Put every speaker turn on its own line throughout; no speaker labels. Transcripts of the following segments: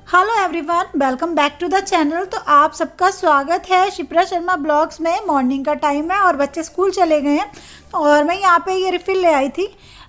Hello everyone, welcome back to the channel. तो आप सबका स्वागत है शिप्रा शर्मा ब्लॉग्स में। मॉर्निंग का टाइम है और बच्चे स्कूल चले गए हैं और मैं यहाँ पे ये रिफ़िल ले आई थी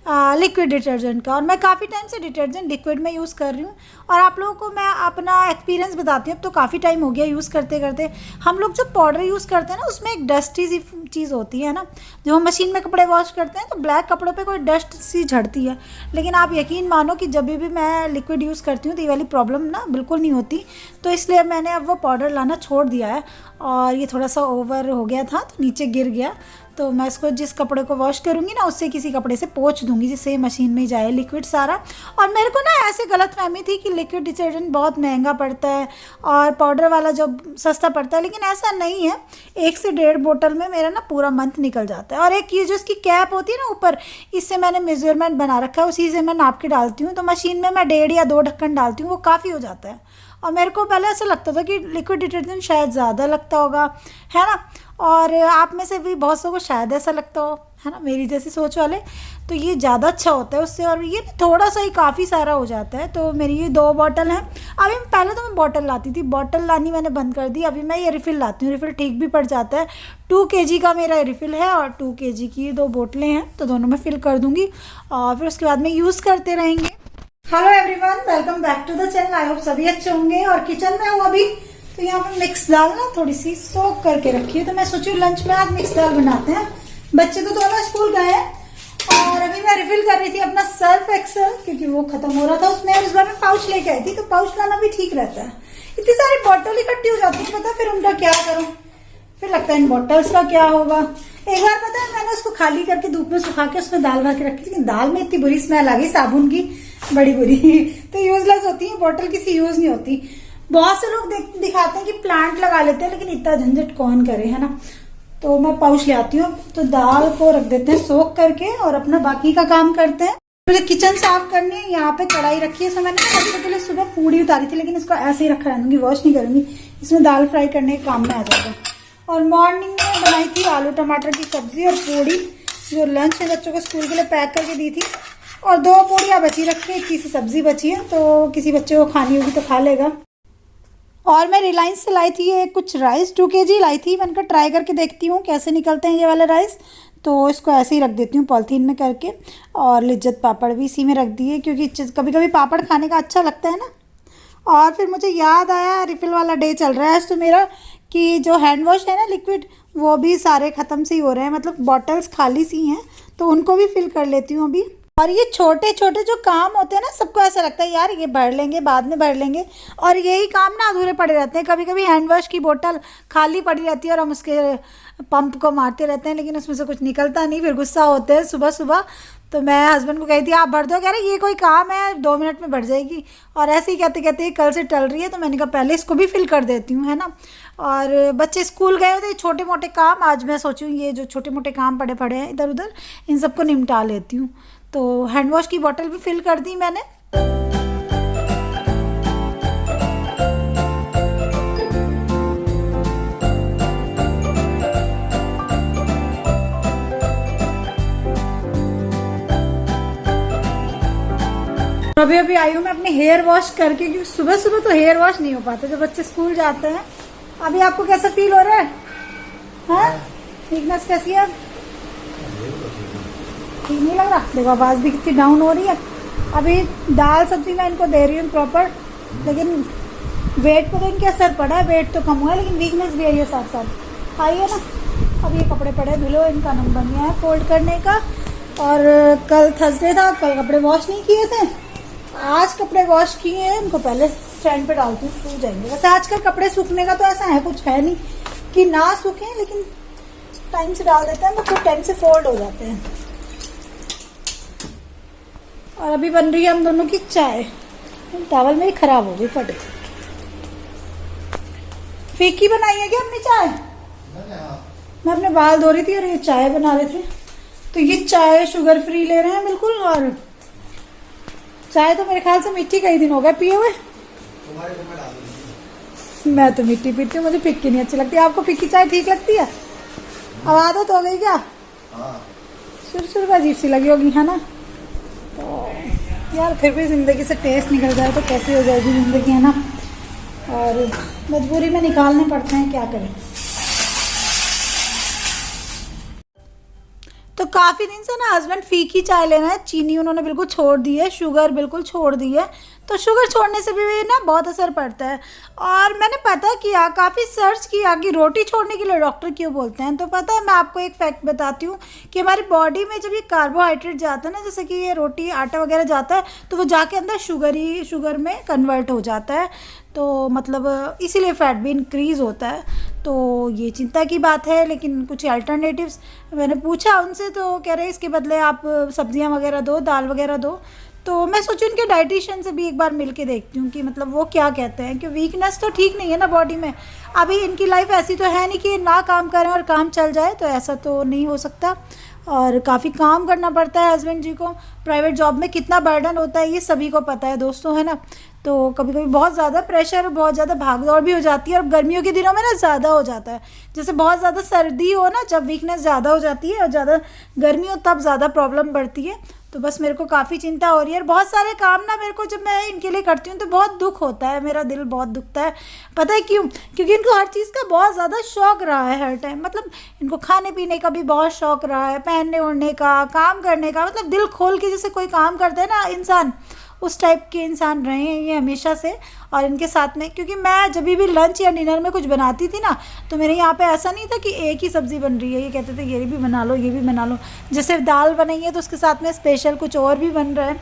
लिक्विड डिटर्जेंट का। और मैं काफ़ी टाइम से डिटर्जेंट लिक्विड में यूज़ कर रही हूँ और आप लोगों को मैं अपना एक्सपीरियंस बताती हूँ। अब तो काफ़ी टाइम हो गया यूज़ करते करते। हम लोग जो पाउडर यूज़ करते हैं ना, उसमें एक डस्टी सी चीज़ होती है ना। जब हम मशीन में कपड़े वॉश करते हैं तो ब्लैक कपड़ों पे कोई डस्ट सी झड़ती है, लेकिन आप यकीन मानो कि जब भी मैं लिक्विड यूज़ करती हूँ तो ये वाली प्रॉब्लम ना बिल्कुल नहीं होती। तो इसलिए मैंने अब वो पाउडर लाना छोड़ दिया है। और ये थोड़ा सा ओवर हो गया था तो नीचे गिर गया, तो मैं इसको जिस कपड़े को वॉश करूँगी ना उससे किसी कपड़े से पोंछ दूँगी जिससे मशीन में ही जाए लिक्विड सारा। और मेरे को ना ऐसे गलतफहमी थी कि लिक्विड डिटर्जेंट बहुत महंगा पड़ता है और पाउडर वाला जो सस्ता पड़ता है, लेकिन ऐसा नहीं है। 1 से 1.5 बोतल में मेरा ना पूरा मंथ निकल जाता है। और एक ये जो इसकी कैप होती है ना ऊपर, इससे मैंने मेजरमेंट बना रखा है, उसी से मैं नाप के डालती हूँ। तो मशीन में मैं 1.5 या 2 ढक्कन डालती हूँ, वो काफ़ी हो जाता है। और मेरे को पहले ऐसा लगता था कि लिक्विड डिटर्जेंट शायद ज़्यादा लगता होगा, है ना। और आप में से भी बहुत सौ को शायद ऐसा लगता हो, है ना, मेरी जैसी सोच वाले। तो ये ज़्यादा अच्छा होता है उससे, और ये थोड़ा सा ही काफ़ी सारा हो जाता है। तो मेरी ये 2 बॉटल हैं। अभी पहले तो मैं बॉटल लाती थी, बॉटल लानी मैंने बंद कर दी। अभी मैं ये रिफ़िल लाती हूँ, रिफ़िल ठीक भी पड़ जाता है। 2 kg का मेरा रिफ़िल है और 2 kg की 2 बोतलें हैं, तो दोनों में फिल कर दूँगी और फिर उसके बाद में यूज़ करते रहेंगे। Hello everyone, welcome back to the channel. I hope सभी अच्छे होंगे। और किचन में हूँ अभी, तो यहाँ पर मिक्स दाल ना थोड़ी सी सोक करके रखी है, तो मैं सोची लंच में आज मिक्स दाल बनाते हैं। बच्चे तो दोनों स्कूल गए हैं और अभी मैं रिफिल कर रही थी अपना सर्फ एक्सेल, क्योंकि वो खत्म हो रहा था उसमें। और इस बार मैं पाउच लेके आई थी, तो पाउच लाना भी ठीक रहता है। इतनी सारी बॉटल इकट्ठी हो जाती है, पता फिर उनका क्या करूँ, फिर लगता है इन बॉटल्स का क्या होगा। एक बार पता है मैंने उसको खाली करके धूप में सुखा के उसमें दाल भर के रखी, लेकिन दाल में इतनी बुरी स्मेल आ गई साबुन की, बड़ी बुरी। तो यूजलेस होती है बॉटल, किसी यूज नहीं होती। बहुत से लोग दिखाते हैं कि प्लांट लगा लेते हैं, लेकिन इतना झंझट कौन करे, है ना। तो मैं पाउच ले आती हूँ। तो दाल को रख देते हैं सोख करके और अपना बाकी का काम करते हैं। मुझे किचन साफ करनी है। यहाँ पे कढ़ाई रखी है, मैंने बच्चों के लिए सुबह पूड़ी उतारी थी, लेकिन इसको ऐसे ही रखा रहूंगी, वॉश नहीं करूंगी। इसमें दाल फ्राई करने के काम में आ जाएगा। और मॉर्निंग में बनाई थी आलू टमाटर की सब्जी और पूड़ी, जो लंच में बच्चों को स्कूल के लिए पैक करके दी थी। और 2 पूड़ियाँ बची रखी है, किसी सब्जी बची है, तो किसी बच्चे को खानी होगी तो खा लेगा। और मैं रिलायंस से लाई थी ये कुछ राइस, 2 kg लाई थी। मैंने कहा ट्राई करके देखती हूँ कैसे निकलते हैं ये वाले राइस। तो इसको ऐसे ही रख देती हूँ पॉलीथीन में करके। और लिज्जत पापड़ भी इसी में रख दिए, क्योंकि कभी कभी पापड़ खाने का अच्छा लगता है ना। और फिर मुझे याद आया रिफ़िल वाला डे चल रहा है आज तो मेरा, कि जो हैंड वॉश है ना लिक्विड, वो भी सारे ख़त्म से ही हो रहे हैं, मतलब बॉटल्स खाली सी हैं, तो उनको भी फिल कर लेती हूँ अभी। और ये छोटे छोटे जो काम होते हैं ना, सबको ऐसा लगता है यार ये भर लेंगे, बाद में भर लेंगे, और यही काम ना अधूरे पड़े रहते हैं। कभी कभी हैंड वॉश की बोतल खाली पड़ी रहती है और हम उसके पंप को मारते रहते हैं, लेकिन उसमें से कुछ निकलता नहीं। फिर गुस्सा होते हैं सुबह सुबह। तो मैं हस्बैंड को कही थी आप भर दो, कह रहे ये कोई काम है 2 मिनट में भर जाएगी। और ऐसे ही कहते कहते कल से टल रही है, तो मैंने कहा पहले इसको भी फिल कर देती हूँ, है ना। और बच्चे स्कूल गए होते छोटे मोटे काम, आज मैं सोची हूँ ये जो छोटे मोटे काम पड़े पड़े हैं इधर उधर, इन सबको निपटा लेती हूँ। तो हैंड वॉश की बोतल भी फिल कर दी मैंने। अभी अभी आई हूँ मैं अपने हेयर वॉश करके, क्योंकि सुबह सुबह तो हेयर वॉश नहीं हो पाता जब बच्चे स्कूल जाते हैं। अभी आपको कैसा फील हो रहा है? हाँ, थिकनेस कैसी है? ठीक नहीं लग रहा? देखो आवाज़ भी कितनी डाउन हो रही है। अभी दाल सब्जी मैं इनको दे रही हूँ प्रॉपर, लेकिन वेट पे तो इनके असर पड़ा है। वेट तो कम हुआ है, लेकिन वीकनेस भी आई है साथ साथ, आई है ना। अब ये कपड़े पड़े धुलो, इनका नंबर बन गया है फोल्ड करने का। और कल थर्सडे था, कल कपड़े वॉश नहीं किए थे, आज कपड़े वॉश किए हैं। इनको पहले स्टैंड पे डालती हूँ, सूख जाएंगे। वैसे आजकल कपड़े सूखने का तो ऐसा है कुछ है नहीं कि ना सूखें, लेकिन टाइम से डाल देते हैं तो खुद टाइम से फोल्ड हो जाते हैं। और अभी बन रही है हम दोनों की चाय। टॉवल मेरी खराब हो गई, फट गई। फीकी बनाई है क्या अपनी चाय? मैं अपने बाल धो रही थी और ये चाय बना रहे थे। तो ये चाय शुगर फ्री ले रहे हैं बिल्कुल। और चाय तो मेरे ख्याल से मीठी कई दिन हो गए पिए हुए। मैं तो मीठी पीती हूँ, मुझे फिक्की नहीं अच्छी लगती। आपको फिक्की चाय ठीक लगती है? अब आदत हो गई क्या? शुरू शुरू में अजीब सी लगी होगी, है ना। तो यार फिर भी ज़िंदगी से टेस्ट निकल जाए तो कैसी हो जाएगी ज़िंदगी, है ना। और मजबूरी में निकालने पड़ते हैं, क्या करें। तो काफ़ी दिन से ना हस्बैंड फीकी चाय लेना है, चीनी उन्होंने बिल्कुल छोड़ दी है, शुगर बिल्कुल छोड़ दी है। तो शुगर छोड़ने से भी ना बहुत असर पड़ता है। और मैंने पता किया, काफ़ी सर्च किया कि रोटी छोड़ने के लिए डॉक्टर क्यों बोलते हैं। तो पता है, मैं आपको एक फैक्ट बताती हूँ कि हमारी बॉडी में जब ये कार्बोहाइड्रेट जाता है ना, जैसे कि ये रोटी आटा वगैरह जाता है, तो वो जाके अंदर शुगर में कन्वर्ट हो जाता है। तो मतलब इसीलिए फ़ैट भी इंक्रीज़ होता है। तो ये चिंता की बात है। लेकिन कुछ अल्टरनेटिव्स मैंने पूछा उनसे, तो कह रहे इसके बदले आप सब्जियां वगैरह दो, दाल वगैरह दो। तो मैं सोची उनके डाइटिशियन से भी एक बार मिल के देखती हूँ कि मतलब वो क्या कहते हैं, कि वीकनेस तो ठीक नहीं है ना बॉडी में। अभी इनकी लाइफ ऐसी तो है नहीं कि ना काम करें और काम चल जाए, तो ऐसा तो नहीं हो सकता। और काफ़ी काम करना पड़ता है हस्बैंड जी को। प्राइवेट जॉब में कितना बर्डन होता है ये सभी को पता है दोस्तों, है ना। तो कभी कभी बहुत ज़्यादा प्रेशर और बहुत ज़्यादा भागदौड़ भी हो जाती है। और गर्मियों के दिनों में ना ज़्यादा हो जाता है। जैसे बहुत ज़्यादा सर्दी हो ना, जब वीकनेस ज़्यादा हो जाती है, और ज़्यादा गर्मी हो तब ज़्यादा प्रॉब्लम बढ़ती है। तो बस मेरे को काफ़ी चिंता हो रही है। और बहुत सारे काम ना मेरे को जब मैं इनके लिए करती हूँ तो बहुत दुख होता है, मेरा दिल बहुत दुखता है। पता है क्यों? क्योंकि इनको हर चीज़ का बहुत ज़्यादा शौक़ रहा है हर टाइम। मतलब इनको खाने पीने का भी बहुत शौक़ रहा है, पहनने ओढ़ने का, काम करने का। मतलब दिल खोल के जैसे कोई काम करता है ना इंसान, उस टाइप के इंसान रहे हैं ये हमेशा से। और इनके साथ में, क्योंकि मैं जब भी लंच या डिनर में कुछ बनाती थी ना, तो मेरे यहाँ पे ऐसा नहीं था कि एक ही सब्ज़ी बन रही है। ये कहते थे ये भी बना लो, ये भी बना लो। जैसे दाल बनाई है तो उसके साथ में स्पेशल कुछ और भी बन रहा है,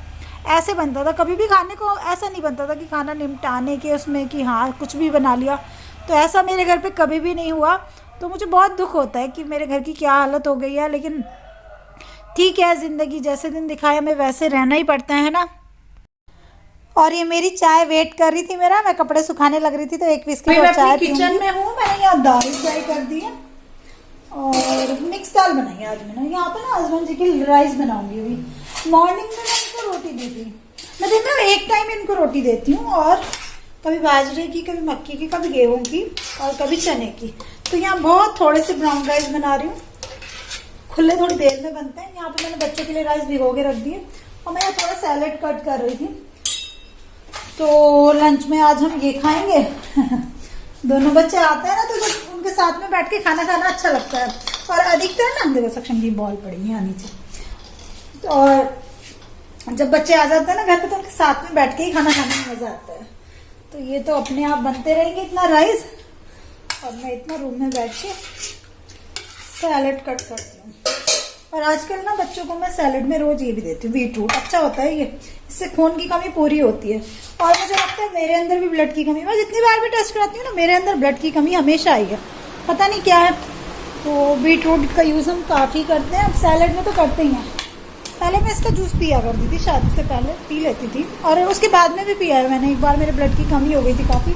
ऐसे बनता था। कभी भी खाने को ऐसा नहीं बनता था कि खाना निपटाने के उसमें कि हाँ कुछ भी बना लिया। तो ऐसा मेरे घर पर कभी भी नहीं हुआ। तो मुझे बहुत दुख होता है कि मेरे घर की क्या हालत हो गई है। लेकिन ठीक है, ज़िंदगी जैसे दिन दिखाए हमें वैसे रहना ही पड़ता है ना। और ये मेरी चाय वेट कर रही थी मेरा, मैं कपड़े सुखाने लग रही थी तो एक बिस्किट और चाय किचन में हूँ। मैंने यहाँ दाल फ्राई कर दी है और मिक्स दाल बनाई है आज मैंने। यहाँ पे ना हस्बैंड जी की राइस बनाऊंगी। अभी मॉर्निंग में मैं इनको रोटी दी थी। मैं दिन में एक टाइम इनको रोटी देती हूँ, और कभी बाजरे की, कभी मक्की की, कभी गेहूँ की और कभी चने की। तो यहाँ बहुत थोड़े से ब्राउन राइस बना रही हूँ, खुले थोड़ी देर में बनते हैं। यहाँ पे मैंने बच्चों के लिए राइस भिगो के रख दिए। और मैं थोड़ा सैलेड कट कर रही थी। तो लंच में आज हम ये खाएंगे। दोनों बच्चे आते हैं ना, तो जब उनके साथ में बैठ के खाना खाना अच्छा लगता है। और अधिकतर ना देखो सक्षम की बॉल पड़ी है यहाँ नीचे। और जब बच्चे आ जाते हैं ना घर पे, तो उनके साथ में बैठ के ही खाना खाने में मजा आता है। तो ये तो अपने आप बनते रहेंगे इतना राइस, और मैं इतना रूम में बैठ के सैलेड कट करती हूँ। और आजकल ना बच्चों को मैं सैलेड में रोज ये भी देती हूँ, बीटरूट अच्छा होता है ये, इससे खून की कमी पूरी होती है। और मुझे लगता है मेरे अंदर भी ब्लड की कमी, मैं जितनी बार भी टेस्ट कराती हूँ ना, मेरे अंदर ब्लड की कमी हमेशा आई है, पता नहीं क्या है। तो बीटरूट का यूज़ हम काफ़ी करते हैं, अब सैलेड में तो करते ही हैं। पहले मैं इसका जूस पिया करती थी, शादी से पहले पी लेती थी, और उसके बाद में भी पिया है मैंने। एक बार मेरे ब्लड की कमी हो गई थी काफ़ी,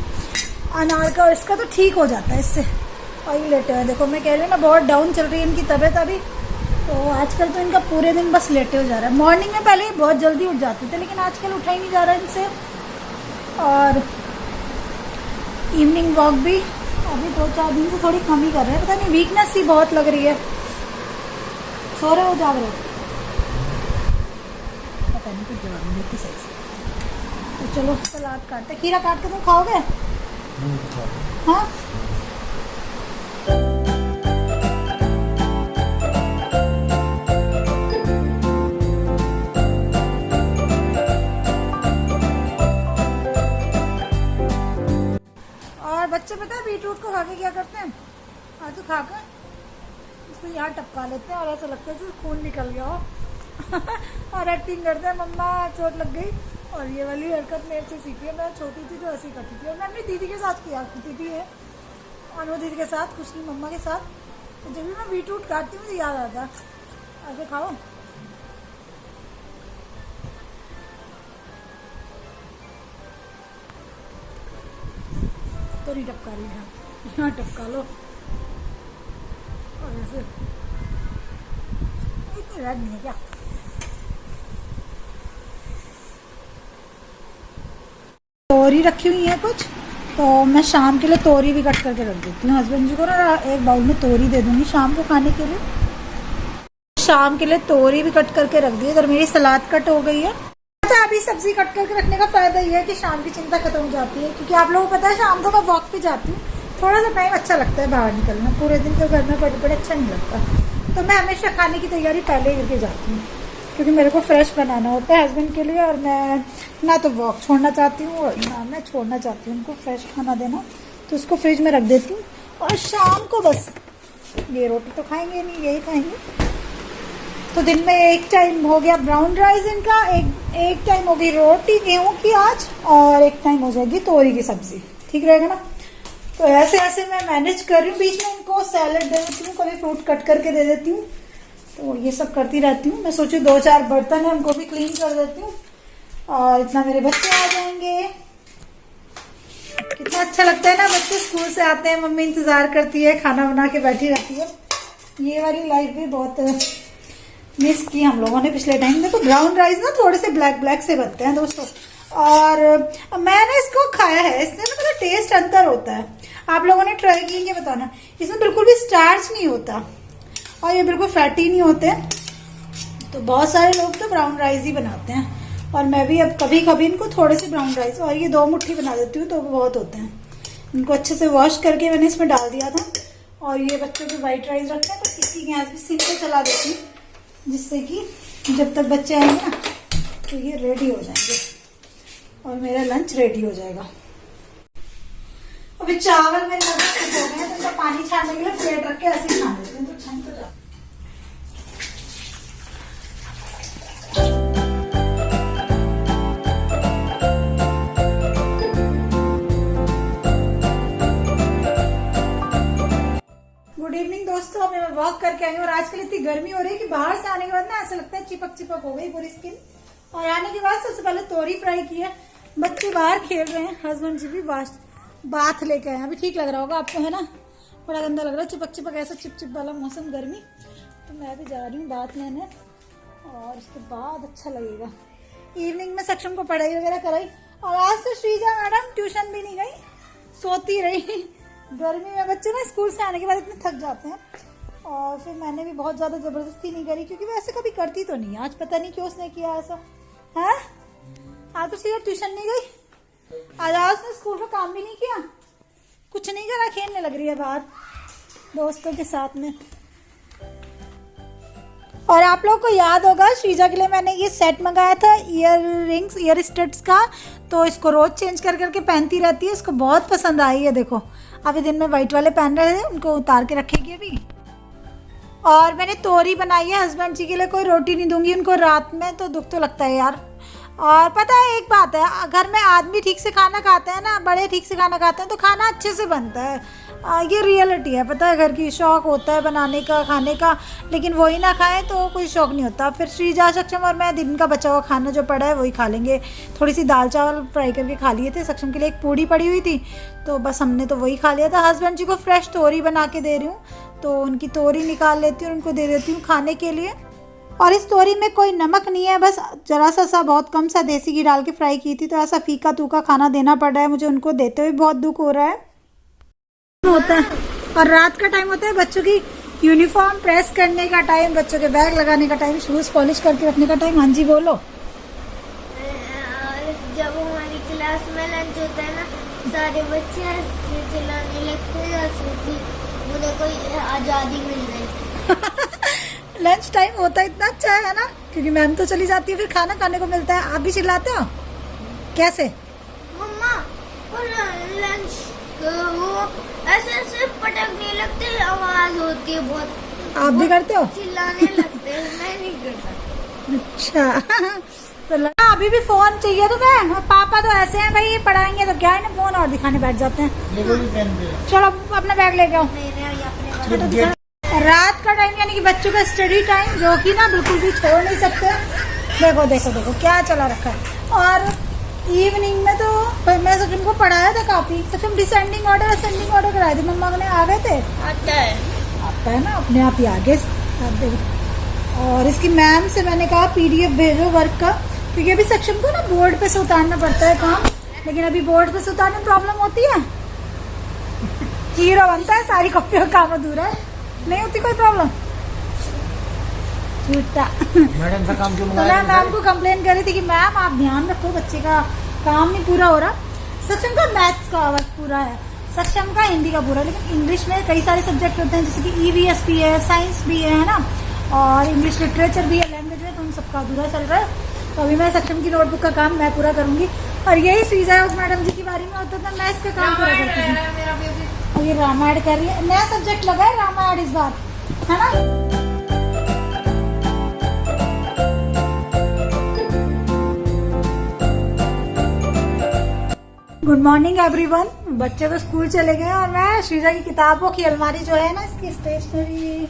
अनार का, और इसका तो ठीक हो जाता है इससे। और ये लेटे हैं, देखो मैं कह रही हूँ ना बहुत डाउन चल रही है इनकी तबीयत अभी। तो आजकल तो इनका पूरे दिन बस लेटे हो जा रहा है। मॉर्निंग में पहले बहुत जल्दी उठ जाते थे, लेकिन आजकल उठा ही नहीं जा रहा है इनसे। और इवनिंग वॉक भी अभी 2-4 दिन से थोड़ी कम ही कर रहे हैं, पता नहीं वीकनेस सी बहुत लग रही है। सो रहे हो, जाग रहे हो, पता नहीं, कुछ जवाब नहीं देती सही से। तो चलो सलाद काटते, खीरा काट के तुम खाओगे? हाँ बच्चे पता है बीटरूट को खा के क्या करते हैं, आज तो खाकर इसको यहाँ टपका लेते हैं और ऐसा लगता है कि खून निकल गया हो। और एक्टिंग करते हैं मम्मा चोट लग गई। और ये वाली हरकत मेरे से सीखी है, मैं छोटी थी तो ऐसी करती थी। और मैं अपनी दीदी के साथ किया करती थी है, और वो दीदी के साथ, कुछ नहीं मम्मा के साथ। तो जब भी मैं बीटरूट काटती हूँ मुझे याद आता है, ऐसे खाओ। तो नहीं टपका रही है, यहाँ टपका लो। और ऐसे इतनी रेड नहीं है क्या? तोरी रखी हुई है कुछ, तो मैं शाम के लिए तोरी भी कट करके रख देती हूँ। हस्बैंड जी को ना एक बाउल में तोरी दे दूँगी शाम को खाने के लिए। शाम के लिए तोरी भी कट करके रख दी। इधर मेरी सलाद कट हो गई है। है अभी सब्जी कट करके रखने का फायदा ये है कि शाम की चिंता खत्म हो जाती है, क्योंकि आप लोगों को पता है शाम को मैं वॉक पे जाती हूँ, थोड़ा सा टाइम अच्छा लगता है बाहर निकलना, पूरे दिन तो घर में पड़े पड़े अच्छा नहीं लगता। तो मैं हमेशा खाने की तैयारी पहले ही करके जाती हूँ, क्योंकि मेरे को फ्रेश बनाना होता है हस्बैंड के लिए, और मैं ना तो वॉक छोड़ना चाहती हूँ और ना मैं छोड़ना चाहती हूँ उनको फ्रेश खाना देना, तो उसको फ्रिज में रख देती हूँ। और शाम को बस ये रोटी तो खाएंगे नहीं, यही खाएंगे। तो दिन में एक टाइम हो गया ब्राउन राइस इनका, एक टाइम हो गई रोटी गेहूं की आज, और एक टाइम हो जाएगी तोरी की सब्जी। ठीक रहेगा ना? तो ऐसे ऐसे मैं मैनेज कर रही हूँ। बीच में इनको सैलड दे देती हूँ, कभी फ्रूट कट करके दे देती हूँ, तो ये सब करती रहती हूँ। मैं सोचू 2-4 बर्तन है उनको भी क्लीन कर देती हूँ, और इतना मेरे बच्चे आ जाएंगे। कितना अच्छा लगता है ना, बच्चे स्कूल से आते हैं, मम्मी इंतजार करती है, खाना बना के बैठी रहती है। ये वाली लाइफ भी बहुत मिस की हम लोगों ने पिछले टाइम में। तो ब्राउन राइस ना थोड़े से ब्लैक ब्लैक से बनते हैं दोस्तों, और मैंने इसको खाया है, इसमें ना मतलब टेस्ट अंतर होता है। आप लोगों ने ट्राई किए बताना। इसमें बिल्कुल भी स्टार्च नहीं होता, और ये बिल्कुल फैटी नहीं होते। तो बहुत सारे लोग तो ब्राउन राइस ही बनाते हैं, और मैं भी अब कभी कभी इनको थोड़े से ब्राउन राइस, और ये 2 मुट्ठी बना देती हूँ तो बहुत होते हैं। इनको अच्छे से वॉश करके मैंने इसमें डाल दिया था। और ये बच्चों के वाइट राइस रखते हैं, तो इसी गैस भी सिम पे चला देती हूँ, जिससे कि जब तक बच्चे आएंगे ना तो ये रेडी हो जाएंगे और मेरा लंच रेडी हो जाएगा। अभी चावल मेरे लगभग हो गए हैं, तो इनका पानी छानने के लिए प्लेट रख के ऐसे ही छान देते हैं, तो छन तो जाता। गुड इवनिंग दोस्तों, अभी मैं वॉक करके आई हूँ, और आजकल इतनी गर्मी हो रही है कि बाहर से आने के बाद ना ऐसा लगता है चिपक चिपक हो गई पूरी स्किन। और आने के बाद सबसे पहले तोरी फ्राई की है। बच्चे बाहर खेल रहे हैं, हस्बैंड जी भी बाथ लेके आए। अभी ठीक लग रहा होगा आपको, है ना? बड़ा गंदा लग रहा है, चिपक चिपक ऐसा चिप चिप वाला मौसम गर्मी। तो मैं भी जा रही हूँ बाथ लेने, और उसके बाद अच्छा लगेगा। इवनिंग में सक्षम को पढ़ाई वगैरह कराई, और आज तो श्रीजा मैडम ट्यूशन भी नहीं गई, सोती रही। गर्मी में बच्चे ना स्कूल से आने के बाद इतने थक जाते हैं, और फिर मैंने भी बहुत ज्यादा जबरदस्ती नहीं करी, क्योंकि वैसे कभी करती तो नहीं। आज पता नहीं क्यों उसने किया ऐसा है। आज तो सिर्फ ट्यूशन नहीं गई, आज उसने स्कूल का काम भी नहीं किया, कुछ नहीं करा, खेलने लग रही है बाहर दोस्तों के साथ में। और आप लोगों को याद होगा श्रीजा के लिए मैंने ये सेट मंगाया था, ईयर रिंग्स, ईयर स्टड्स का। तो इसको रोज चेंज कर करके पहनती रहती है, इसको बहुत पसंद आई है। देखो अभी दिन में वाइट वाले पहन रहे थे, उनको उतार के रखेगी अभी। और मैंने तोरी बनाई है हस्बैंड जी के लिए, कोई रोटी नहीं दूंगी उनको रात में, तो दुख तो लगता है यार। और पता है एक बात है, घर में आदमी ठीक से खाना खाते हैं ना, बड़े ठीक से खाना खाते हैं, तो खाना अच्छे से बनता है। ये रियलिटी है, पता है। घर की शौक होता है बनाने का, खाने का, लेकिन वही ना खाएं तो कोई शौक नहीं होता। फिर श्रीजा, सक्षम और मैं दिन का बचा हुआ खाना जो पड़ा है वही खा लेंगे। थोड़ी सी दाल चावल फ्राई करके खा लिए थे, सक्षम के लिए एक पूड़ी पड़ी हुई थी, तो बस हमने तो वही खा लिया था। हस्बैंड जी को फ्रेश तोरी बना के दे रही हूँ, तो उनकी तोरी निकाल लेती हूँ और उनको दे देती हूँ खाने के लिए। और इस तोरी में कोई नमक नहीं है, बस जरा सा बहुत कम सा देसी घी डाल के फ्राई की थी, तो ऐसा फीका तूका खाना देना पड़ रहा है मुझे। उनको देते हुए बहुत दुख हो रहा है होता है। और रात का टाइम होता है, बच्चों की यूनिफॉर्म प्रेस करने का टाइम, बच्चों के बैग लगाने का टाइम, शूज पॉलिश करके रखने का टाइम। हाँ जी बोलो।
जब हमारी क्लास में लंच होता है ना, सारे बच्चे चिल्लाने लगते हैं, मुझे कोई आजादी मिल रही।
लंच टाइम होता है इतना अच्छा है ना, क्योंकि मैम तो चली जाती है, फिर खाना खाने को मिलता है। आप भी चिल्लाते हो कैसे?
मम्मा वो लंच वो ऐसे पटकने लगते हैं, आवाज होती है बहुत।
आप भी करते हो?
चिल्लाने लगते हैं, मैं नहीं करता।
अच्छा तो अभी भी फोन चाहिए तुम्हें? पापा तो ऐसे हैं भाई, पढ़ाएंगे तो क्या है ना, फोन और दिखाने बैठ जाते हैं। चलो अपना बैग लेके आओ। रात का टाइम यानी कि बच्चों का स्टडी टाइम, जो कि ना बिल्कुल भी छोड़ नहीं सकते। देखो देखो देखो क्या चला रखा है। और इवनिंग में तो मैं सचिन को पढ़ाया था काफी। Sachin descending order ascending order कराए थे, मम्मा ने आ गए थे। आता है ना अपने आप ही आगे। और इसकी मैम से मैंने कहा PDF भेजो वर्क का, क्योंकि अभी सक्षम को ना बोर्ड पे से उतारना पड़ता है काम, लेकिन अभी बोर्ड पे से उतारने में प्रॉब्लम होती है। हीरो बनता है, सारी कॉपियों का काम अधूरा है, नहीं होती कोई प्रॉब्लम। क्यूट था।
मैडम का काम क्यों
तो
मंगाया
मैं मैम को कंप्लेन कर रही थी कि मैम आप ध्यान रखो, बच्चे का काम नहीं पूरा हो रहा। सक्षम का मैथ्स का वर्क पूरा है, सक्षम का हिंदी का पूरा, लेकिन इंग्लिश में कई सारे सब्जेक्ट होते हैं जैसे कि EVS भी है, साइंस भी है ना, और इंग्लिश लिटरेचर भी है, लैंग्वेज है, तो उन सबका अधूरा चल रहा है। तो अभी मैं सक्षम की नोटबुक का काम मैं पूरा करूंगी। और यही श्रीजा मैडम जी की बारी में होता था, मैं इसका काम पूरा करती थी। और ये रामायण कर रही है, नया सब्जेक्ट लगा है रामायण इस बार, है ना। Good morning everyone. बच्चे तो स्कूल चले गए और मैं श्रीजा की किताबों की अलमारी जो है ना, इसकी स्टेशनरी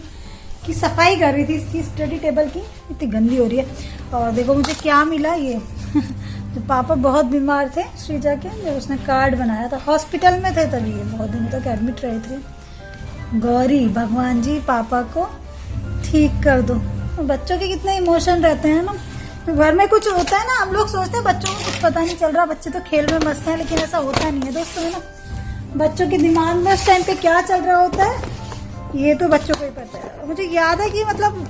की सफाई कर रही थी, इसकी स्टडी टेबल की, इतनी गंदी हो रही है। और देखो मुझे क्या मिला ये तो पापा बहुत बीमार थे श्रीजा के, जब उसने कार्ड बनाया था, हॉस्पिटल में थे तभी, ये बहुत दिनों तक एडमिट रहे थे। गौरी भगवान जी पापा को ठीक कर दो। बच्चों के कितने इमोशन रहते हैं ना, घर में कुछ होता है ना, हम लोग सोचते हैं बच्चों को कुछ पता नहीं चल रहा, बच्चे तो खेल में मस्त हैं, लेकिन ऐसा होता नहीं है दोस्तों, है ना। बच्चों के दिमाग में उस टाइम पे क्या चल रहा होता है ये तो बच्चों को ही पता है। मुझे याद है कि मतलब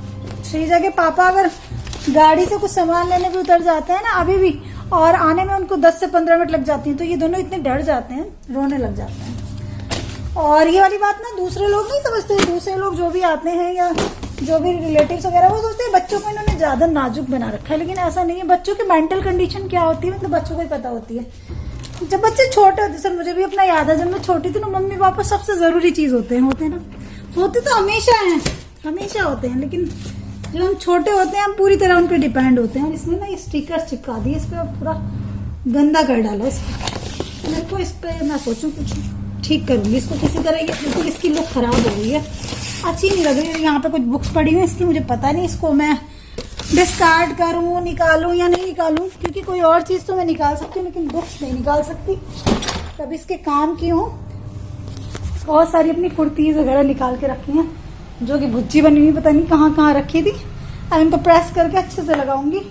श्रीजा के पापा अगर गाड़ी से कुछ सामान लेने भी उतर जाते हैं ना अभी भी, और आने में उनको 10 से 15 मिनट लग जाती है, तो ये दोनों इतने डर जाते हैं, रोने लग जाते हैं। और ये वाली बात ना दूसरे लोग नहीं समझते, दूसरे लोग जो भी आते हैं या जो भी रिलेटिव्स वगैरह, वो सोचते हैं बच्चों को इन्होंने ज्यादा नाजुक बना रखा है, लेकिन ऐसा नहीं है। बच्चों की मेंटल कंडीशन क्या होती है मतलब बच्चों को ही पता होती है। जब बच्चे छोटे होते, सर मुझे भी अपना याद है जब मैं छोटी थी ना, मम्मी पापा सबसे जरूरी चीज होते हैं ना, होते तो हमेशा हैं, हमेशा होते हैं, लेकिन जब हम छोटे होते हैं हम पूरी तरह उन पर डिपेंड होते हैं। इसने ना ये स्टिकर चिपका दिए, इस पर पूरा गंदा कर डाला इसको। मेरे को इस पर मैं सोचूं कुछ ठीक करूंगी इसको किसी तरह, बिल्कुल इसकी लुक खराब हो गई है, अच्छी नहीं लग रही है। यहाँ पे कुछ बुक्स पड़ी हुई है इसकी, मुझे पता नहीं इसको मैं डिस्कार्ड करूं, निकालूं या नहीं निकालूं, क्योंकि कोई और चीज तो मैं निकाल सकती हूँ लेकिन बुक्स नहीं निकाल सकती। तब इसके काम की हूँ। बहुत सारी अपनी कुर्तीज वगैरह निकाल के रखी हैं, जो कि भुज्जी बनी हुई पता नहीं कहाँ कहाँ रखी थी। अब इनको प्रेस करके अच्छे से लगाऊंगी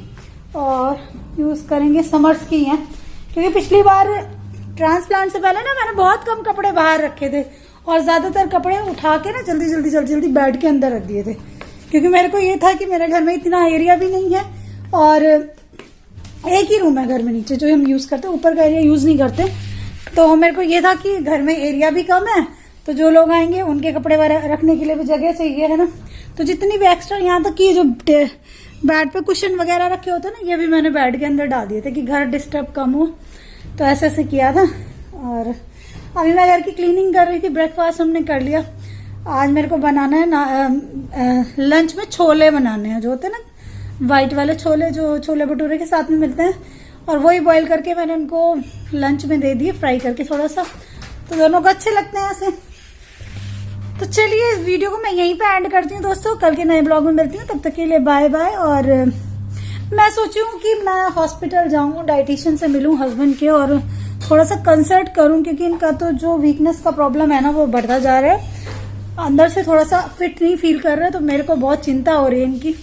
और यूज करेंगे। समर्स की हैं, क्योंकि पिछली बार ट्रांसप्लांट से पहले ना मैंने बहुत कम कपड़े बाहर रखे थे, और ज्यादातर कपड़े उठा के ना जल्दी बेड के अंदर रख दिए थे, क्योंकि मेरे को ये था कि मेरे घर में इतना एरिया भी नहीं है, और एक ही रूम है घर में नीचे जो हम यूज करते हैं, ऊपर का एरिया यूज नहीं करते। तो मेरे को ये था कि घर में एरिया भी कम है, तो जो लोग आएंगे उनके कपड़े रखने के लिए भी जगह चाहिए, है ना। तो जितनी भी एक्स्ट्रा, यहाँ तक कि जो बेड पे कुशन वगैरह रखे होते हैं ना, ये भी मैंने बेड के अंदर डाल दिए थे कि घर डिस्टर्ब कम हो। तो ऐसे ऐसे किया था। और अभी मैं घर की क्लीनिंग कर रही थी, ब्रेकफास्ट हमने कर लिया। आज मेरे को बनाना है ना लंच में छोले बनाने हैं, जो होते हैं ना व्हाइट वाले छोले, जो छोले भटूरे के साथ में मिलते हैं, और वही बॉईल करके मैंने उनको लंच में दे दिए फ्राई करके थोड़ा सा, तो दोनों को अच्छे लगते हैं ऐसे। तो चलिए इस वीडियो को मैं यहीं पे एंड करती हूँ दोस्तों, कल के नए ब्लॉग में मिलती हूँ, तब तक के लिए बाय बाय। और मैं सोची हूँ कि मैं हॉस्पिटल जाऊँ, डाइटिशियन से मिलूँ हस्बैंड के, और थोड़ा सा कंसल्ट करूँ, क्योंकि इनका तो जो वीकनेस का प्रॉब्लम है ना वो बढ़ता जा रहा है, अंदर से थोड़ा सा फिट नहीं फील कर रहे, तो मेरे को बहुत चिंता हो रही है इनकी।